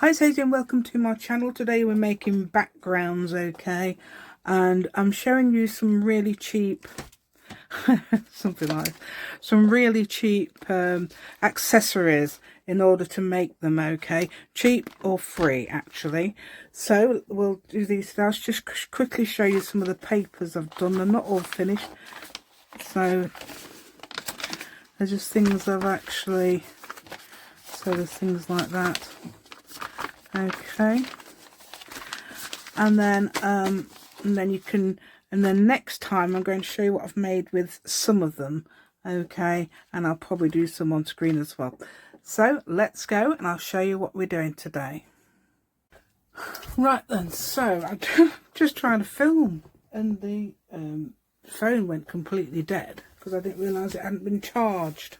Hi Sadie and welcome to my channel. Today we're making backgrounds, okay, and I'm showing you some really cheap something like some really cheap accessories in order to make them, okay, cheap or free actually. So we'll do these. I'll just quickly show you some of the papers I've done. They're not all finished, so they're just things I've actually, so there's things like that. Okay, and then you can, and then next time I'm going to show you what I've made with some of them, okay, and I'll probably do some on screen as well. So let's go and I'll show you what we're doing today. Right then, so I'm just trying to film and the phone went completely dead because I didn't realise it hadn't been charged.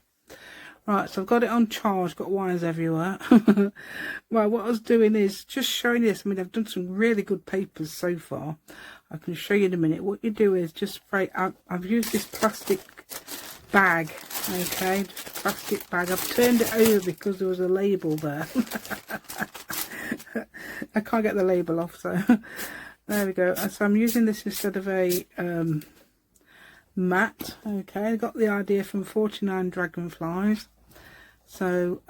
Right, so I've got it on charge, got wires everywhere. Well, what I was doing is just showing this. I mean, I've done some really good papers so far. I can show you in a minute. What you do is just spray. I've used this plastic bag, okay, just a plastic bag. I've turned it over because there was a label there. I can't get the label off, so there we go. So I'm using this instead of a mat, okay. I got the idea from 49 Dragonflies. So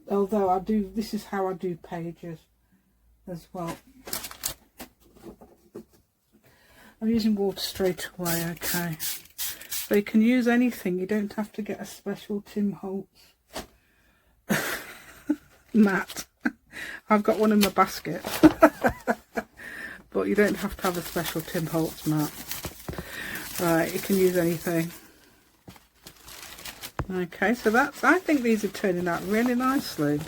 although I do, this is how I do pages as well. I'm using water straight away, okay. So you can use anything, you don't have to get a special Tim Holtz mat. I've got one in my basket. But you don't have to have a special Tim Holtz mat. Right, you can use anything. Okay, so that's, I think these are turning out really nicely.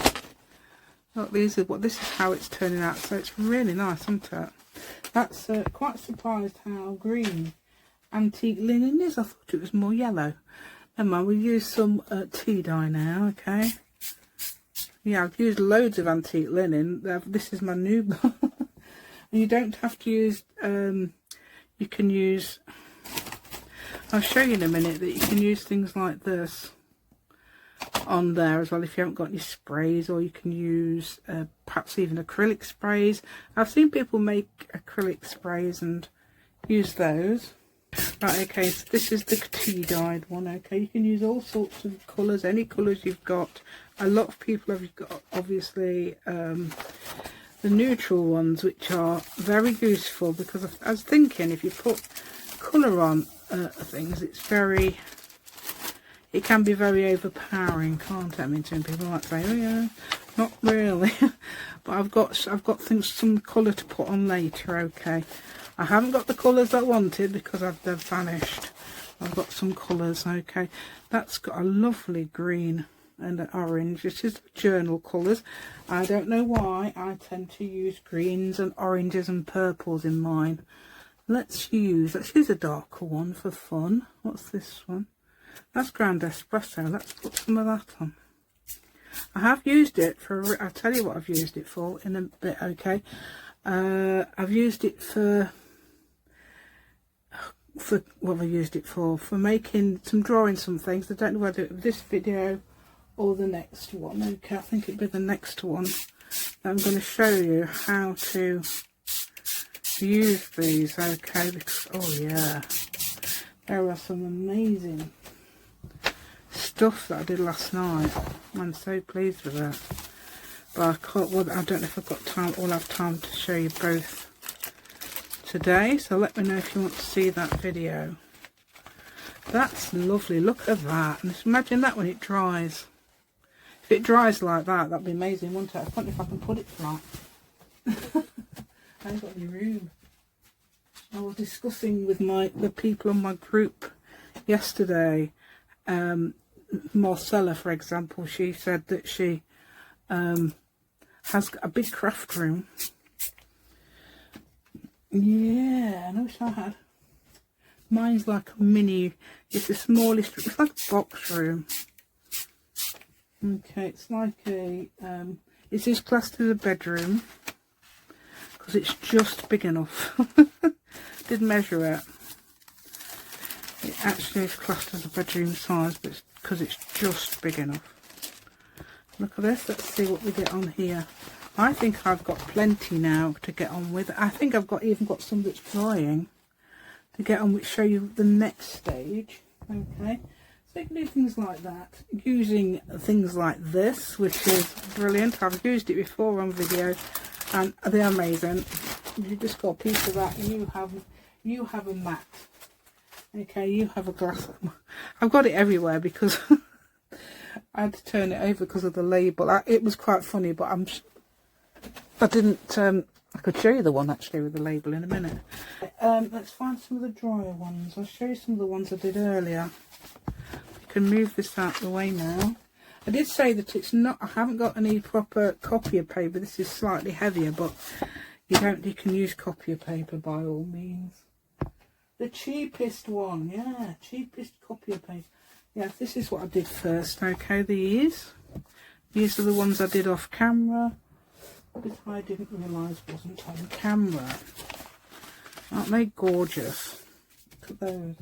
Look, this is how it's turning out, so it's really nice, isn't it? That's quite surprised how green antique linen is. I thought it was more yellow. Never mind, we'll use some tea dye now, okay? Yeah, I've used loads of antique linen. This is my new one. And you don't have to use, you can use, I'll show you in a minute that you can use things like this on there as well if you haven't got any sprays, or you can use perhaps even acrylic sprays. I've seen people make acrylic sprays and use those. Right, okay, so this is the tea dyed one, okay. You can use all sorts of colours, any colours you've got. A lot of people have got, obviously, the neutral ones, which are very useful, because I was thinking if you put colour on things, it can be very overpowering, can't it? I mean, some people might say, oh yeah, not really. But I've got some colour to put on later, okay. I haven't got the colours I wanted because they've vanished. I've got some colours, okay. That's got a lovely green and an orange. This is journal colours. I don't know why I tend to use greens and oranges and purples in mine. Let's use a darker one for fun. What's this one? That's ground espresso. Let's put some of that on. I have used it for, I'll tell you what I've used it for in a bit, okay. I've used it for what have I used it for making drawing some things. I don't know whether it was this video or the next one, okay. I think it'd be the next one. I'm going to show you how to use these, okay, because oh yeah, there are some amazing stuff that I did last night. I'm so pleased with that, but I can't, well, I don't know if I've got time, or have time to show you both today, so let me know if you want to see that video. That's lovely, look at that, and just imagine that when it dries. If it dries like that, that'd be amazing, wouldn't it? I wonder if I can put it flat. I ain't got any room. I was discussing with the people on my group yesterday. Marcella, for example, she said that she has a big craft room. Yeah, I wish I had. Mine's like a mini. It's the smallest. It's like a box room. Okay, it's like a. It's just classed as a bedroom because it's just big enough. Did measure it. It actually is classed as a bedroom size, but it's because it's just big enough. Look at this. Let's see what we get on here. I think I've got plenty now to get on with. I think I've even got some that's drying to get on, which show you the next stage. Okay, so you can do things like that using things like this, which is brilliant. I've used it before on video and they're amazing. You just got a piece of that and you have a mat. Okay, you have a glass. I've got it everywhere because I had to turn it over because of the label. It was quite funny, but I didn't, I could show you the one actually with the label in a minute. Let's find some of the drier ones. I'll show you some of the ones I did earlier. You can move this out the way now. I did say that it's not, I haven't got any proper copier paper. This is slightly heavier, but you can use copier paper by all means. The cheapest one, yeah, cheapest copier paper. Yeah, this is what I did first. Okay, these are the ones I did off camera, which I didn't realise wasn't on camera. Aren't they gorgeous? Look at those.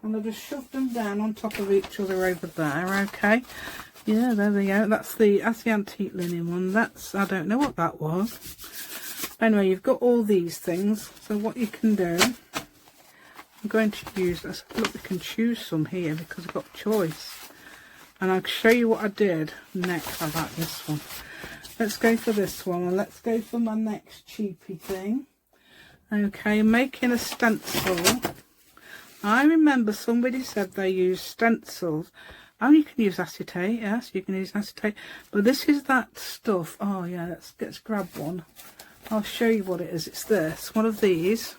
And I just shoved them down on top of each other over there. Okay, yeah, there we go. That's the antique linen one. I don't know what that was. Anyway, you've got all these things. So what you can do, I'm going to use this. Look, we can choose some here because I've got choice. And I'll show you what I did next. I like this one. Let's go for this one, and let's go for my next cheapy thing. Okay, making a stencil. I remember somebody said they use stencils. Oh, you can use acetate. Yes, you can use acetate. But this is that stuff. Oh yeah, let's grab one. I'll show you what it is. It's this, one of these.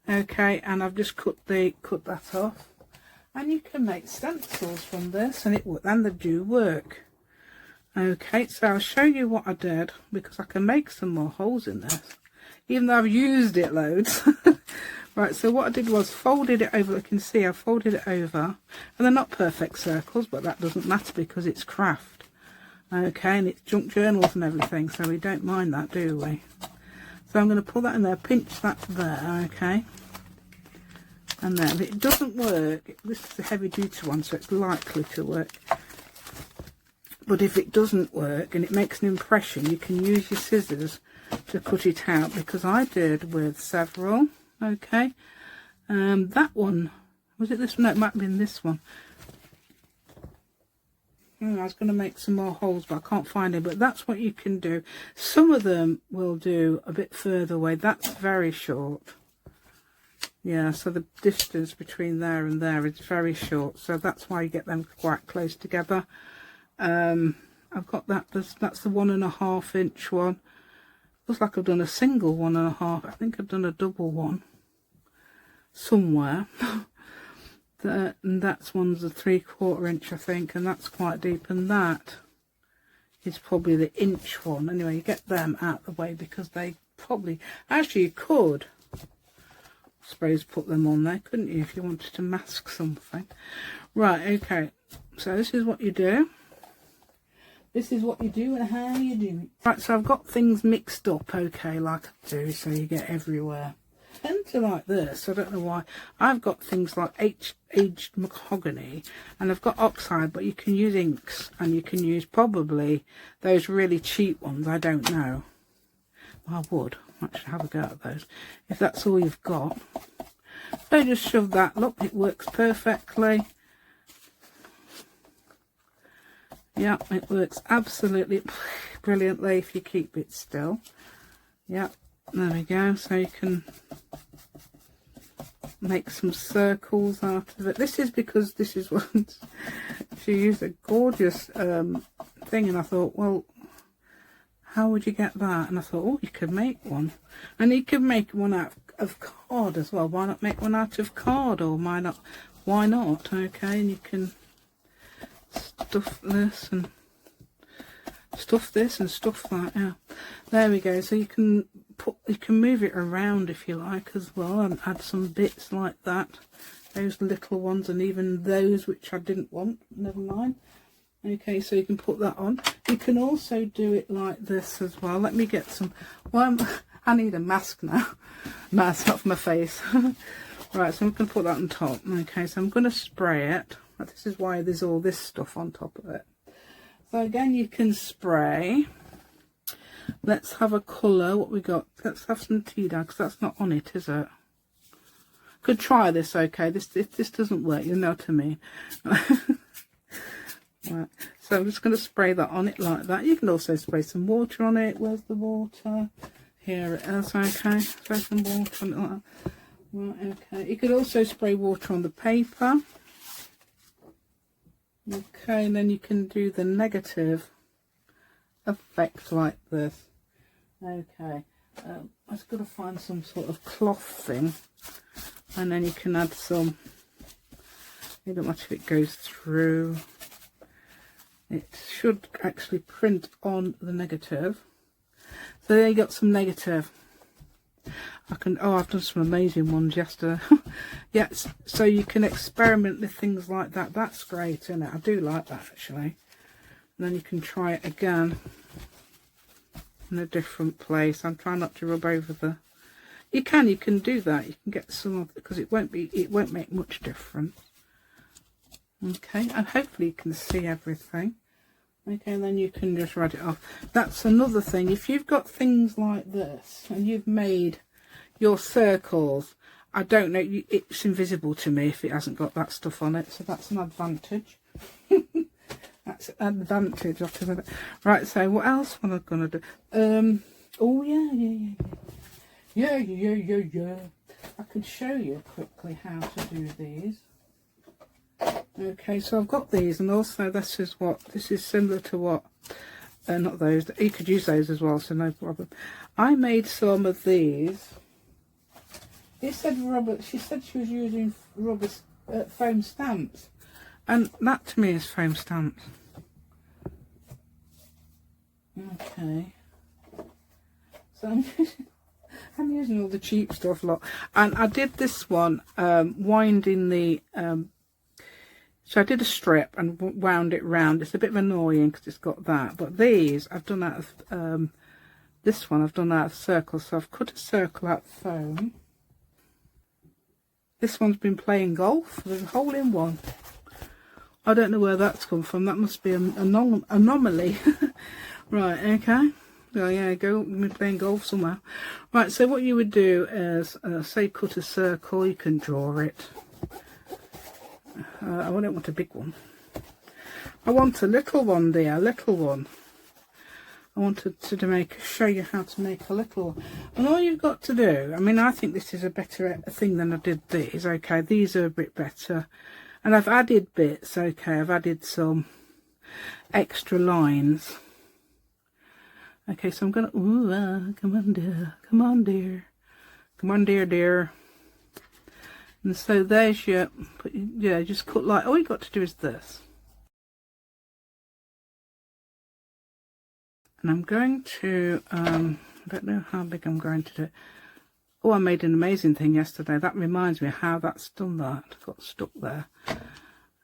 Okay, and I've just cut that off. And you can make stencils from this, and they do work. Okay, so I'll show you what I did, because I can make some more holes in this, even though I've used it loads. Right, so what I did was folded it over. You can see I folded it over, and they're not perfect circles, but that doesn't matter because it's craft. Okay, and it's junk journals and everything, so we don't mind that, do we? So I'm going to pull that in there, pinch that there, okay? And then if it doesn't work, this is a heavy duty one, so it's likely to work. But if it doesn't work and it makes an impression, you can use your scissors to cut it out, because I did with several. Okay, that one, was it this one? No, it might have been this one. I was going to make some more holes, but I can't find it. But that's what you can do. Some of them will do a bit further away. That's very short. Yeah, so the distance between there and there is very short. So that's why you get them quite close together. I've got that. That's the 1.5 inch one. Looks like I've done a single 1.5. I think I've done a double one somewhere. And that's one's a 3/4 inch, I think, and that's quite deep, and that is probably the inch one. Anyway, you get them out of the way because they probably, actually you could, I suppose, put them on there, couldn't you, if you wanted to mask something. Right, okay, so this is what you do. This is what you do and how you do it. Right, so I've got things mixed up, okay, like I do, so you get everywhere. I tend to like this, I don't know why. I've got things like aged mahogany, and I've got oxide, but you can use inks, and you can use probably those really cheap ones, I don't know. I would actually have a go at those, if that's all you've got. So just shove that, look, it works perfectly. Yeah, it works absolutely brilliantly if you keep it still. Yeah, there we go. So you can make some circles out of it. This is because this is what she used, a gorgeous thing, and I thought, well, how would you get that? And I thought, oh, you could make one, and you could make one out of card as well. Why not make one out of card, or why not? Okay, and you can stuff this and stuff this and stuff that. Yeah, there we go. So you can move it around if you like as well, and add some bits like that, those little ones, and even those which I didn't want, never mind. Okay, so you can put that on. You can also do it like this as well. Let me get some, well, I need a mask now. Mask off my face. Right, so I'm going to put that on top. Okay, so I'm going to spray it. This is why there's all this stuff on top of it. So again, you can spray. Let's have a colour. What we got? Let's have some tea dye, because that's not on it, is it? Could try this, okay? If this doesn't work, you know what I mean. Right. So I'm just going to spray that on it like that. You can also spray some water on it. Where's the water? Here it is, okay. Spray some water on it like that. Right, okay. You could also spray water on the paper. Okay, and then you can do the negative effect like this. Okay, I've just got to find some sort of cloth thing, and then you can add some. It don't matter if it goes through. It should actually print on the negative. So there you got some negative. I've done some amazing ones yesterday. Yes, so you can experiment with things like that. That's great, isn't it? I do like that actually. And then you can try it again in a different place. I'm trying not to rub over the. You can do that. You can get some of it, because it won't make much difference. Okay, and hopefully you can see everything. Okay, and then you can just write it off. That's another thing. If you've got things like this and you've made your circles, I don't know, it's invisible to me if it hasn't got that stuff on it, so that's an advantage. That's an advantage. Right, so what else am I going to do? Oh yeah. I can show you quickly how to do these. Okay, so I've got these, and also this is similar to what, not those, you could use those as well, so no problem. I made some of these. She said she was using rubber foam stamps, and that to me is foam stamps. Okay, so I'm using all the cheap stuff, lot, and I did this one winding the. So I did a strip and wound it round. It's a bit annoying because it's got that. But these I've done out of, this one I've done out of circles. So I've cut a circle out of foam. This one's been playing golf. There's a hole in one. I don't know where that's come from. That must be an anomaly. Right, okay. Oh yeah, go playing golf somewhere. Right, so what you would do is, say cut a circle. You can draw it. I don't want a big one. I want a little one, dear, a little one. I wanted to show you how to make a little one. And all you've got to do, I mean, I think this is a better thing than I did these. Okay, these are a bit better. And I've added bits, okay, I've added some extra lines. Okay, so I'm going to, come on, dear, come on, dear. Come on, dear. And so there's your, yeah, just cut like, all you got to do is this. And I'm going to, I don't know how big I'm going to do it. Oh, I made an amazing thing yesterday. That reminds me how that's done that. Got stuck there.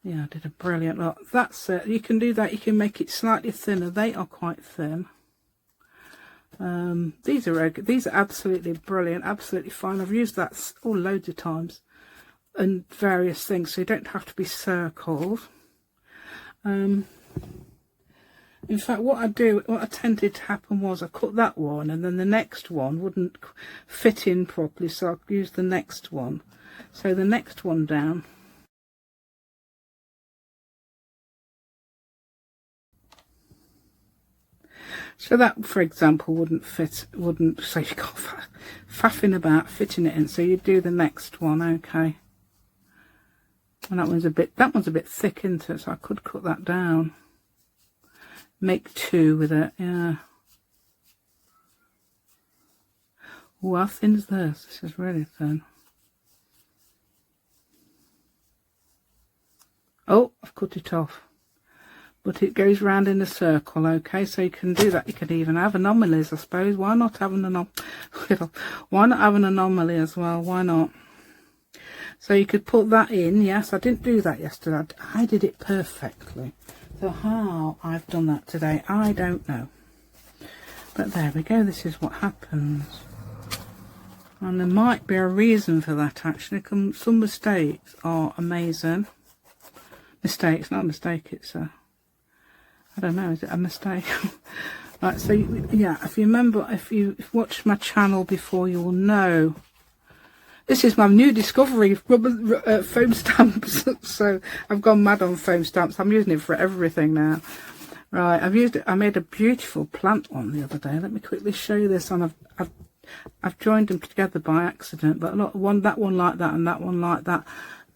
Yeah, I did a brilliant lot. That's it. You can do that. You can make it slightly thinner. They are quite thin. These are absolutely brilliant. Absolutely fine. I've used that loads of times. And various things, so you don't have to be circled. In fact, what I tended to happen was I cut that one, and then the next one wouldn't fit in properly, so I'll use the next one. So the next one down. So that, for example, wouldn't fit. So you got faffing about fitting it in. So you do the next one, okay. And that one's a bit thick, isn't it? So I could cut that down. Make two with it, yeah. Oh, how thin is this? This is really thin. Oh, I've cut it off. But it goes round in a circle, okay? So you can do that. You could even have anomalies, I suppose. Why not have an Why not have an anomaly as well? Why not? So you could put that in. Yes, I didn't do that yesterday. I did it perfectly. So how I've done that today, I don't know. But there we go. This is what happens. And there might be a reason for that, actually. Some mistakes are amazing. Mistakes, not a mistake. It's a I don't know, is it a mistake? Right, so yeah, if you remember, if you've watched my channel before, you will know. This is my new discovery of rubber foam stamps. So I've gone mad on foam stamps. I'm using it for everything now. Right, I've used it. I made a beautiful plant one the other day. Let me quickly show you this. And I've joined them together by accident. But look, that one like that and that one like that.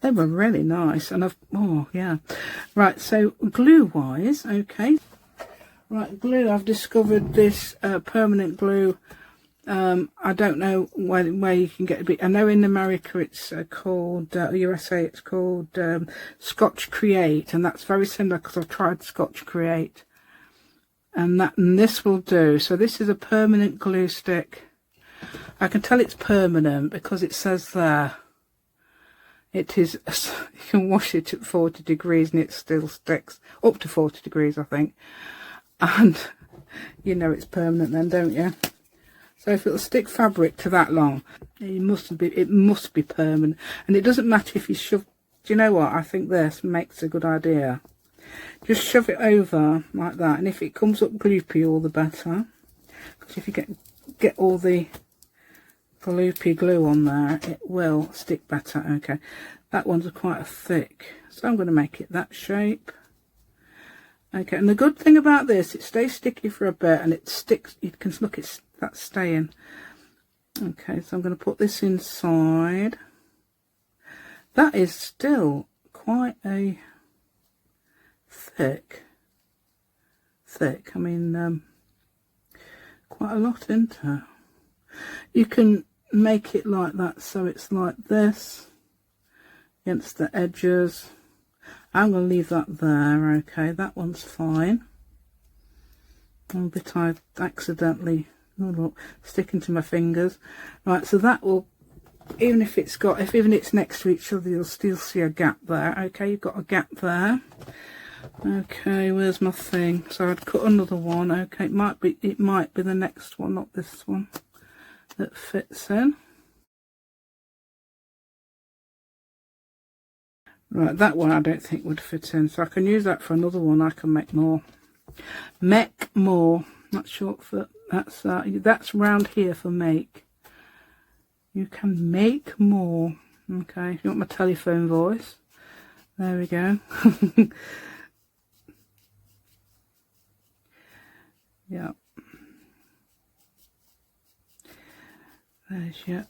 They were really nice. And oh yeah. Right, so glue wise, okay. Right, glue. I've discovered this permanent glue. I don't know where you can get it. I know in America it's called, USA it's called Scotch Create, and that's very similar because I've tried Scotch Create, and this will do. So this is a permanent glue stick. I can tell it's permanent because it says there. It is. You can wash it at 40 degrees and it still sticks up to 40 degrees, I think. And you know it's permanent then, don't you? So if it'll stick fabric to that long, it must be permanent. And it doesn't matter if you shove. Do you know what? I think this makes a good idea. Just shove it over like that, and if it comes up gloopy, all the better. Because if you get all the gloopy glue on there, it will stick better. Okay, that one's quite thick, so I'm going to make it that shape. Okay, and the good thing about this, it stays sticky for a bit, and it sticks. You can look, that's staying. Okay, so I'm going to put this inside. That is still quite a thick. I mean, quite a lot, isn't it? You can make it like that, so it's like this against the edges. I'm going to leave that there. Okay, that one's fine. One bit I accidentally sticking to my fingers. Right, so that will, even if it's next to each other, you'll still see a gap there. Okay, you've got a gap there. Okay, where's my thing? So I'd cut another one. Okay, it might be the next one, not this one, that fits in. Right, that one I don't think would fit in, so I can use that for another one. I can make more. Make more. That's short for that's round here for make. You can make more. Okay, if you want my telephone voice, there we go. Yeah. There's your.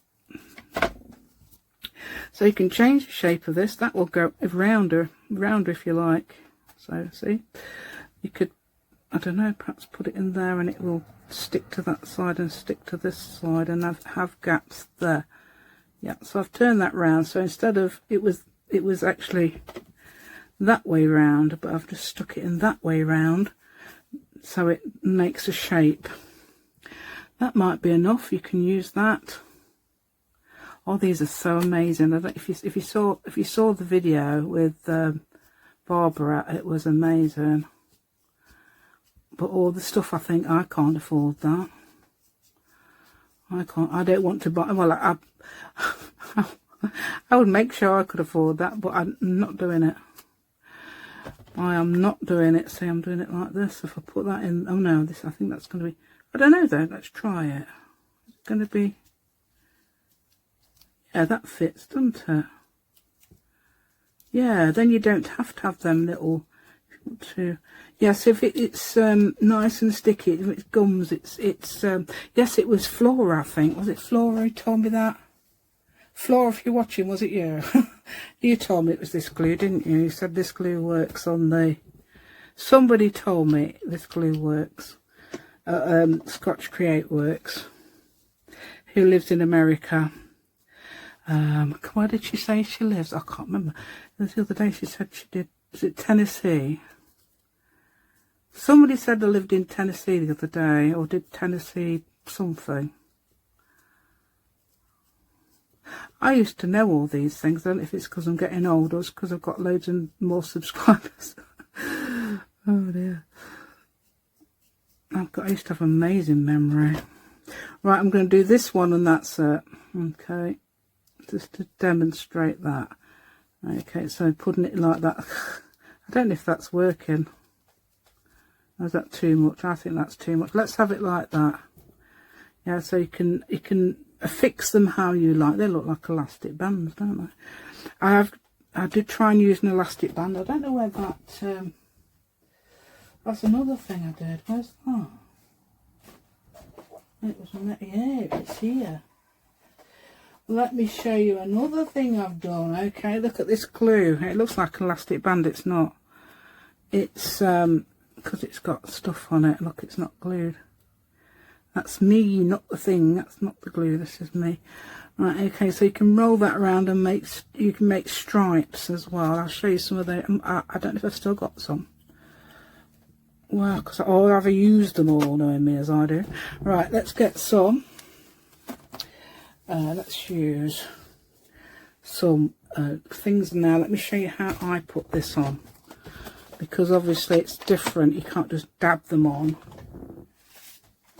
So you can change the shape of this. That will go rounder if you like. So see, you could, I don't know, perhaps put it in there and it will stick to that side and stick to this side and have gaps there. Yeah, so I've turned that round. So instead of, it was actually that way round, but I've just stuck it in that way round so it makes a shape. That might be enough. You can use that. Oh, these are so amazing. I don't, if you saw the video with Barbara, it was amazing. But all the stuff, I think I can't afford that. I don't want to buy. Well, I would make sure I could afford that, but I'm not doing it. I am not doing it. See, I'm doing it like this. If I put that in, oh no, I think that's going to be. I don't know though. Let's try it. It's going to be. Yeah, that fits, doesn't it? Yeah, then you don't have to have them little. Yes, if it's nice and sticky, if it's gums, it's yes, it was Flora, I think. Was it Flora who told me that? Flora, if you're watching, was it you? You told me it was this glue, didn't you? You said this glue works on the. Somebody told me this glue works. Scotch Create works. Who lives in America? Where did she say she lives? I can't remember. The other day she said she did. Was it Tennessee? Somebody said they lived in Tennessee the other day, or did Tennessee something. I used to know all these things. I don't know if it's because I'm getting old or it's because I've got loads and more subscribers. Oh dear. I used to have amazing memory. Right, I'm going to do this one and that's it. Okay. Just to demonstrate that. Okay, so putting it like that. I don't know if that's working. Or is that too much? I think that's too much. Let's have it like that. Yeah, so you can affix them how you like. They look like elastic bands, don't they? I did try and use an elastic band. I don't know where that that's another thing I did. Where's that? It was yeah, it's here. Let me show you another thing I've done. Okay, look at this glue. It looks like an elastic band. It's not. It's because it's got stuff on it. Look, it's not glued. That's me, not the thing. That's not the glue. This is me. Right. Okay. So you can roll that around and you can make stripes as well. I'll show you some of the. I don't know if I've still got some. Well, because I've used them all, knowing me as I do. Right. Let's get some. Let's use some things now. Let me show you how I put this on, because obviously it's different. You can't just dab them on.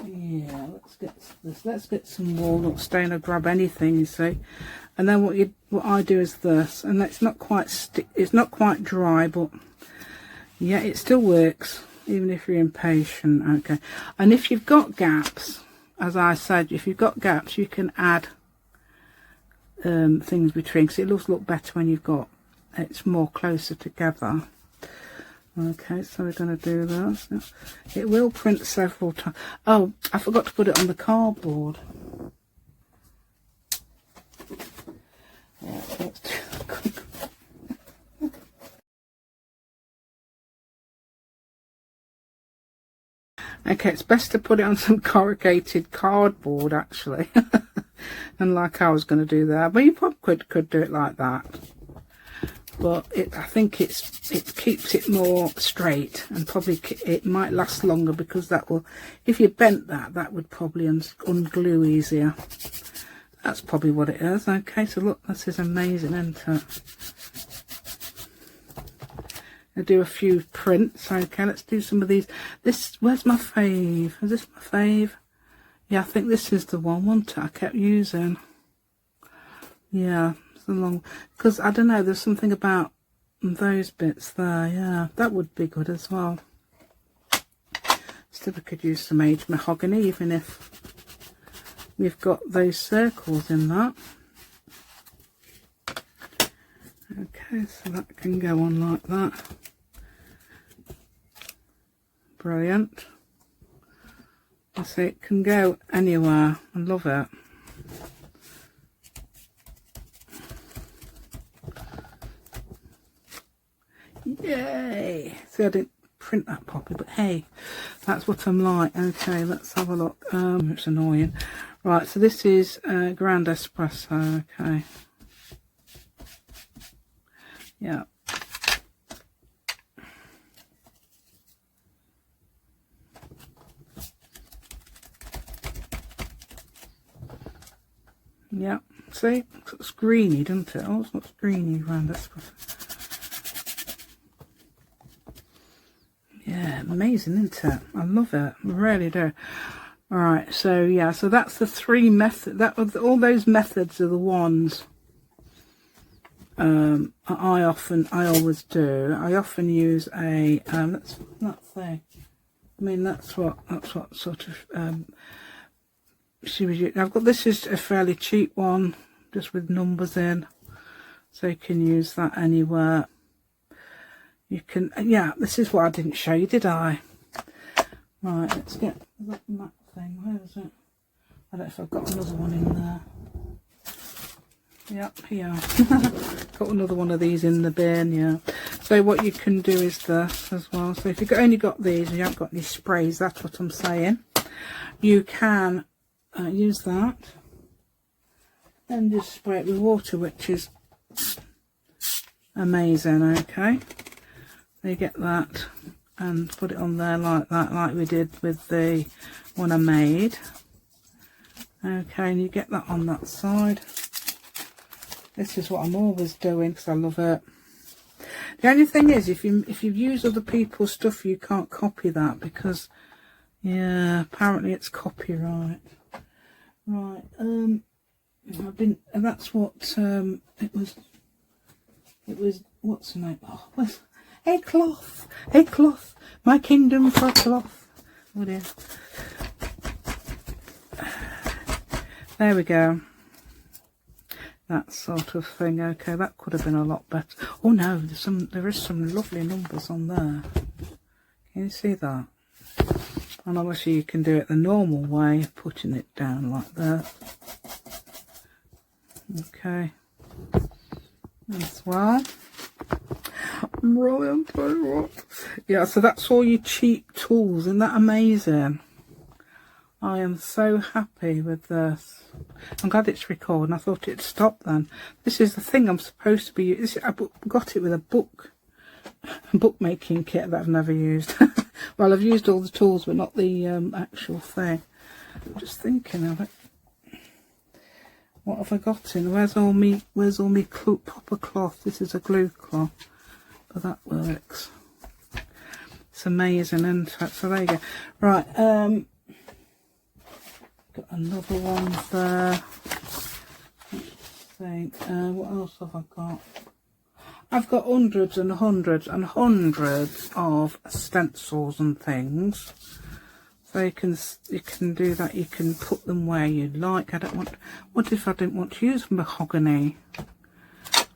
Yeah, let's get this. Let's get some walnut stain or grab anything, you see. And then what I do is this, and it's not quite dry, but yeah, it still works even if you're impatient. Okay, and if you've got gaps, as I said, if you've got gaps, you can add things between, because it does look better when you've got it's more closer together. Okay, so we're going to do that. It will print several times. Oh, I forgot to put it on the cardboard. Yeah, let's do okay, it's best to put it on some corrugated cardboard, actually. And like I was going to do there, but you probably could do it like that. But I think it keeps it more straight, and probably it might last longer, because that will, if you bent that would probably unglue easier. That's probably what it is. Okay, so look, this is amazing, isn't it? I'll do a few prints. Okay, let's do some of these. Where's my fave? Is this my fave? Yeah, I think this is the one, wasn't it? I kept using. Yeah, it's a long, because I don't know, there's something about those bits there. Yeah, that would be good as well. Still, we could use some aged mahogany, even if we've got those circles in that. Okay, so that can go on like that. Brilliant. I say it can go anywhere. I love it. Yay! See, I didn't print that properly, but hey, that's what I'm like. Okay, let's have a look. It's annoying. Right, so this is Grand Espresso. Okay. Yeah. Yeah, see, it's greeny, doesn't it? Oh, it's not greeny, Grand Espresso. Yeah, amazing, isn't it? I love it, I really do. All right, so yeah, so that's the three methods. All those methods are the ones I always do. I often use a that's that thing. I mean, that's what sort of she was using. I've got, this is a fairly cheap one, just with numbers in, so you can use that anywhere. You can, yeah, this is what I didn't show you, did I? Right, let's get that map thing. Where is it? I don't know if I've got another one in there. Yep, here. Got another one of these in the bin, yeah. So what you can do is this as well. So if you've only got these and you haven't got any sprays, that's what I'm saying. You can use that and just spray it with water, which is amazing. Okay, so you get that and put it on there like that, like we did with the one I made. Okay, and you get that on that side. This is what I'm always doing because I love it. The only thing is, if you use other people's stuff, you can't copy that, because yeah, apparently it's copyright. Right, I've been, and that's what it was. What's the name? Oh, A cloth, a cloth, my kingdom for a cloth. Oh dear. There we go. That sort of thing. Okay, that could have been a lot better. Oh no, there is some lovely numbers on there. Can you see that? And obviously you can do it the normal way of putting it down like that. Okay. As well. Brilliant. Yeah, so that's all your cheap tools. Isn't that amazing? I am so happy with this. I'm glad it's recording. I thought it'd stop then. This is the thing I'm supposed to be using. I got it with a bookmaking kit that I've never used. Well, I've used all the tools, but not the actual thing. I'm just thinking of it. What have I got in? Where's all me proper cloth? This is a glue cloth, but that works. It's amazing, isn't it? So there you go. Right, got another one there. Let's think. What else have I got? I've got hundreds and hundreds and hundreds of stencils and things. So you can do that. You can put them where you like. What if I didn't want to use mahogany?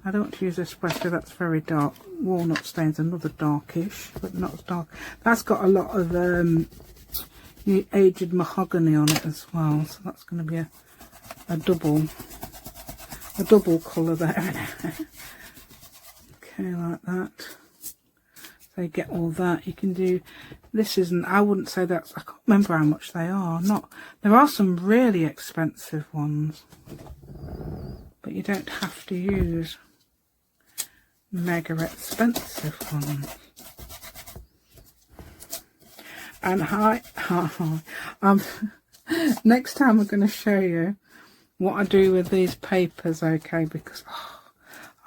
I don't want to use espresso. That's very dark. Walnut stain's another darkish, but not as dark. That's got a lot of aged mahogany on it as well. So that's going to be a double colour there. Okay, like that. So you get all that. You can do, this isn't, I wouldn't say that's, I can't remember how much they are. There are some really expensive ones, but you don't have to use mega expensive ones. And next time I'm going to show you what I do with these papers, okay, because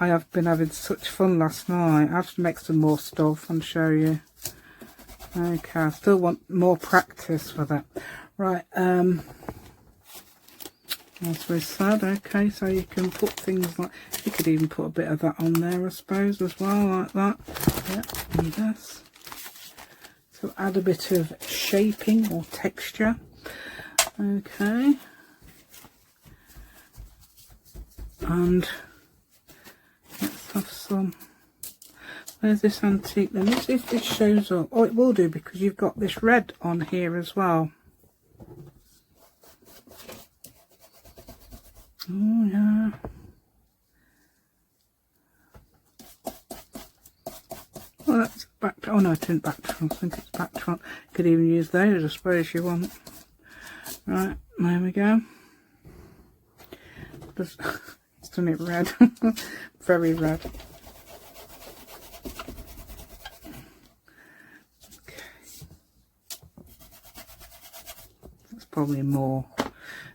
I have been having such fun last night. I have to make some more stuff and show you. Okay, I still want more practice for that. Right, as we said, okay, so you can put things like, you could even put a bit of that on there, I suppose, as well, like that. Yeah, and this. So add a bit of shaping or texture. Okay. And let's have some. Where's this antique then? Let's see if this shows up. Oh, it will do because you've got this red on here as well. Oh yeah. Well, that's back. Oh no, it isn't back to front. I think it's back to front. You could even use those, I suppose you want. Right, there we go. Just, it's done it red, very red. Okay, that's probably more.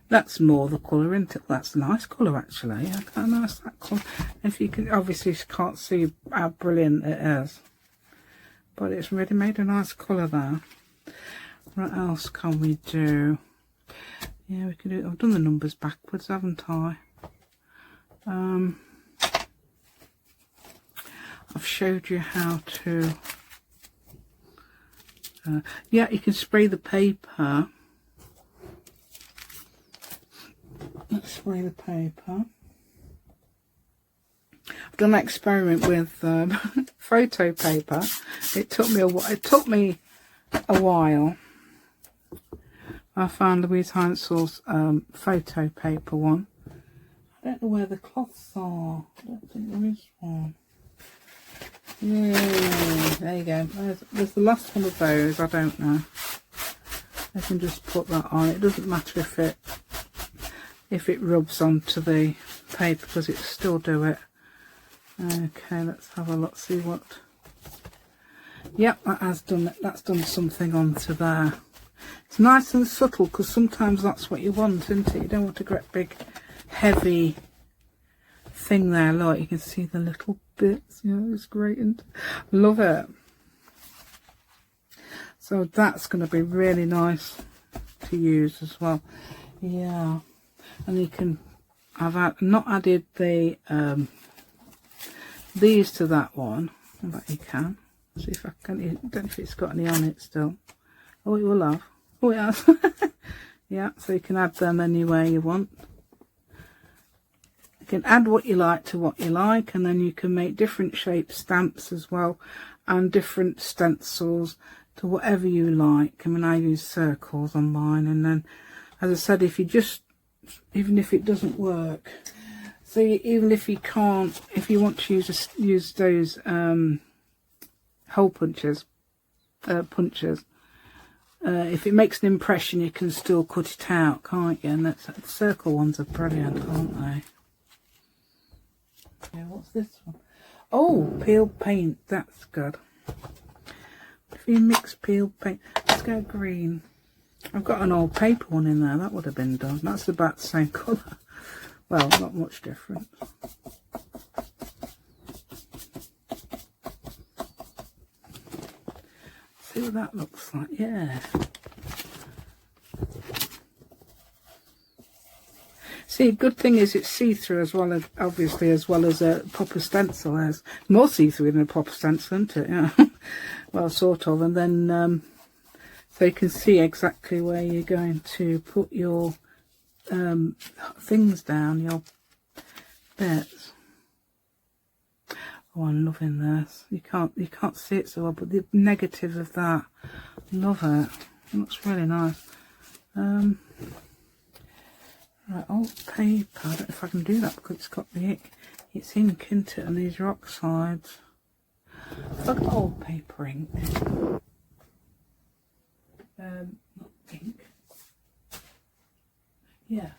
That's more the colour, isn't it? That's a nice colour actually. I quite nice that colour. If you can, obviously you can't see how brilliant it is, but it's really made a nice colour there. What else can we do? Yeah, we can do. I've done the numbers backwards, haven't I? I've showed you how to. Yeah, you can spray the paper. Let's spray the paper. I've done an experiment with photo paper. It took me a while. I found Louise Heinzel's photo paper one. I don't know where the cloths are. I don't think there is one. Yeah, there you go. There's the last one of those. I don't know. I can just put that on. It doesn't matter if it rubs onto the paper because it still do it. Okay, let's have a look. See what. Yep, that has done it. That's done something onto there. It's nice and subtle because sometimes that's what you want, isn't it? You don't want a great big heavy thing there. Like you can see the little bits. Yeah, it's great and love it. So that's going to be really nice to use as well. Yeah, and you can. I've not added the these to that one, but you can. See if I can, I don't know if it's got any on it still. Oh, it will have. Oh, it has. Yeah, so you can add them any way you want. You can add what you like to what you like, and then you can make different shaped stamps as well, and different stencils to whatever you like. I mean, I use circles on mine, and then, as I said, if you just, even if it doesn't work, so even if you can't, if you want to use those hole punchers, if it makes an impression, you can still cut it out, can't you? And the circle ones are brilliant, aren't they? Yeah, what's this one? Oh, peeled paint. That's good. If you mix peeled paint, let's go green. I've got an old paper one in there. That would have been done. That's about the same colour. Well, not much different. See what that looks like. Yeah. See, good thing is it's see-through as well as, obviously, as well as a proper stencil. There's more see-through than a proper stencil, isn't it? Yeah. Well, sort of. And then, so you can see exactly where you're going to put your things down, your bits. Oh, I'm loving this. You can't see it so well, but the negatives of that, love it. It looks really nice. Right, old paper. I don't know if I can do that because it's got the it's ink, isn't it? And these are oxides. I've got old paper ink. Not ink. Yeah.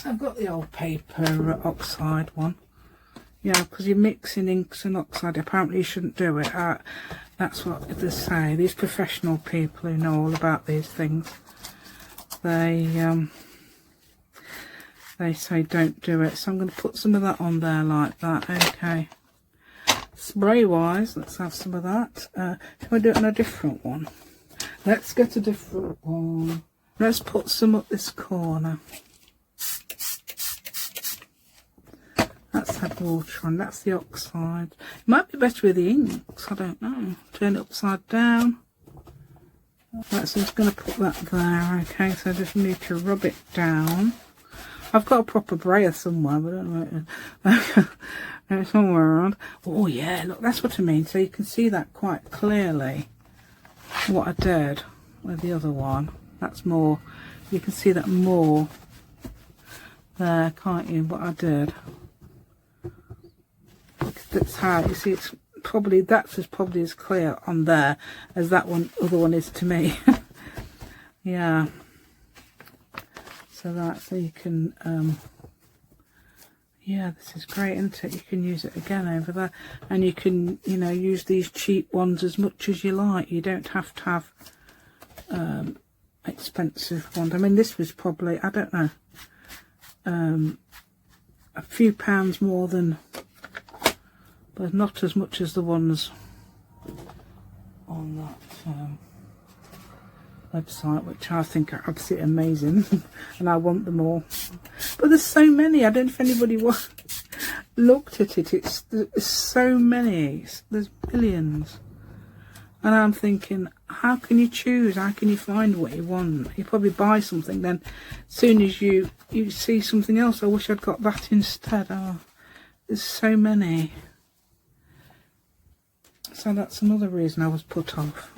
I've got the old paper oxide one. Yeah, because you're mixing inks and oxide. Apparently you shouldn't do it. That's what they say. These professional people who know all about these things, they say don't do it. So I'm going to put some of that on there like that. Okay. Spray wise, let's have some of that. Can we do it on a different one? Let's get a different one. Let's put some up this corner. That's had water on. That's the oxide. It might be better with the inks. I don't know. Turn it upside down. Right, so I'm just going to put that there. Okay, so I just need to rub it down. I've got a proper brayer somewhere, but I don't know. It's somewhere around. Oh yeah, look, that's what I mean. So you can see that quite clearly. What I did with the other one. That's more. You can see that more there, can't you? What I did. That's how you see. It's probably probably as clear on there as that other one is to me. Yeah. So you can. Yeah, this is great, isn't it? You can use it again over there, and you can, use these cheap ones as much as you like. You don't have to have expensive ones. I mean, this was probably, I don't know, a few pounds more than, but not as much as the ones on that website, which I think are absolutely amazing, and I want them all. But there's so many. I don't know if anybody looked at it. There's so many. There's millions, and I'm thinking, how can you choose? How can you find what you want? You probably buy something, then as soon as you see something else, I wish I'd got that instead. Oh, there's so many. So that's another reason I was put off.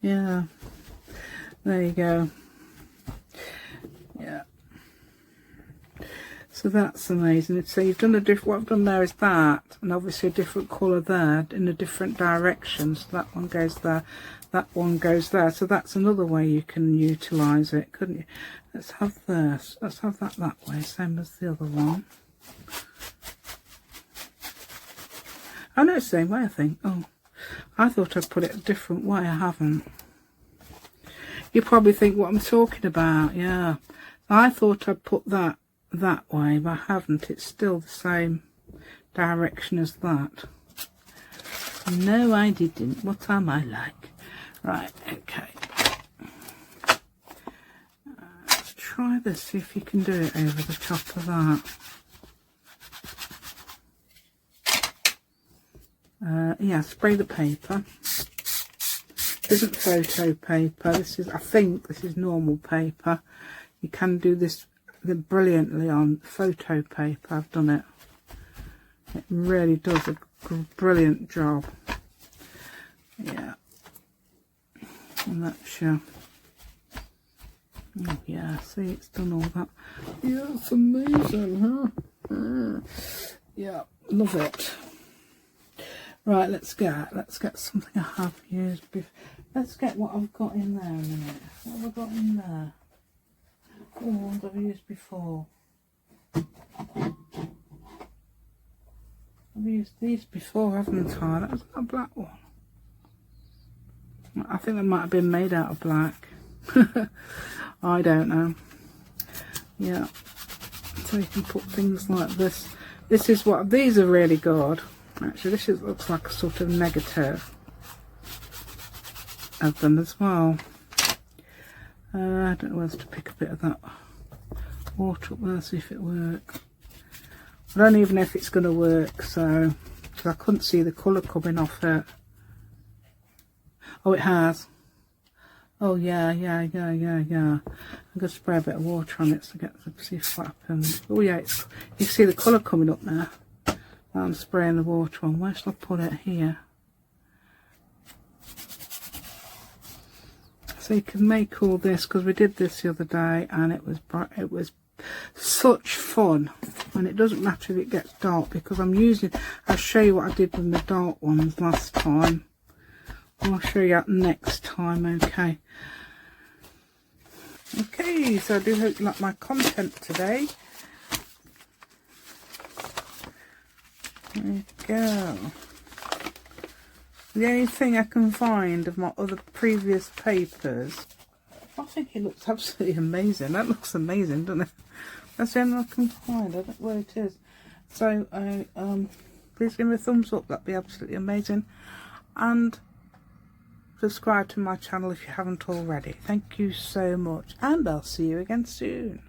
Yeah. There you go. Yeah. So that's amazing. So you've done what I've done there is that, and obviously a different colour there in a different direction. So that one goes there, that one goes there. So that's another way you can utilise it, couldn't you? Let's have this. Let's have that way, same as the other one. Oh no, same way I think. Oh, I thought I'd put it a different way. I haven't. You probably think what I'm talking about. Yeah, I thought I'd put that way, but I haven't. It's still the same direction as that. No, I didn't. What am I like? Right, okay. Let's try this, see if you can do it over the top of that. yeah, spray the paper. This isn't photo paper. This is, I think this is normal paper. You can do this brilliantly on photo paper. I've done it. It really does a brilliant job. Yeah. And that's your... Oh yeah, see, it's done all that. Yeah, it's amazing, huh? Yeah, love it. Right, let's get something I have used before. Let's get what I've got in there in a minute. What have I got in there? Oh, ones I've used before. I've used these before, haven't I? That was a black one. I think they might have been made out of black. I don't know. Yeah. So you can put things like this. This is what, these are really good. Actually, this looks like a sort of negative of them as well. I don't know whether to pick a bit of that water up there, see if it works. I don't even know if it's going to work, so, because I couldn't see the colour coming off it. Oh, it has. Oh, yeah. I'm going to spray a bit of water on it to see what happens. Oh, yeah, you see the colour coming up now. I'm spraying the water on. Where shall I put it? Here. So you can make all this, because we did this the other day and it was such fun. And it doesn't matter if it gets dark, because I'll show you what I did with the dark ones last time. I'll show you that next time, okay. Okay, so I do hope you like my content today. There you go. The only thing I can find of my other previous papers, I think it looks absolutely amazing. That looks amazing, doesn't it? That's the only one I can find. I don't know where it is. So, please give me a thumbs up. That'd be absolutely amazing. And subscribe to my channel if you haven't already. Thank you so much, and I'll see you again soon.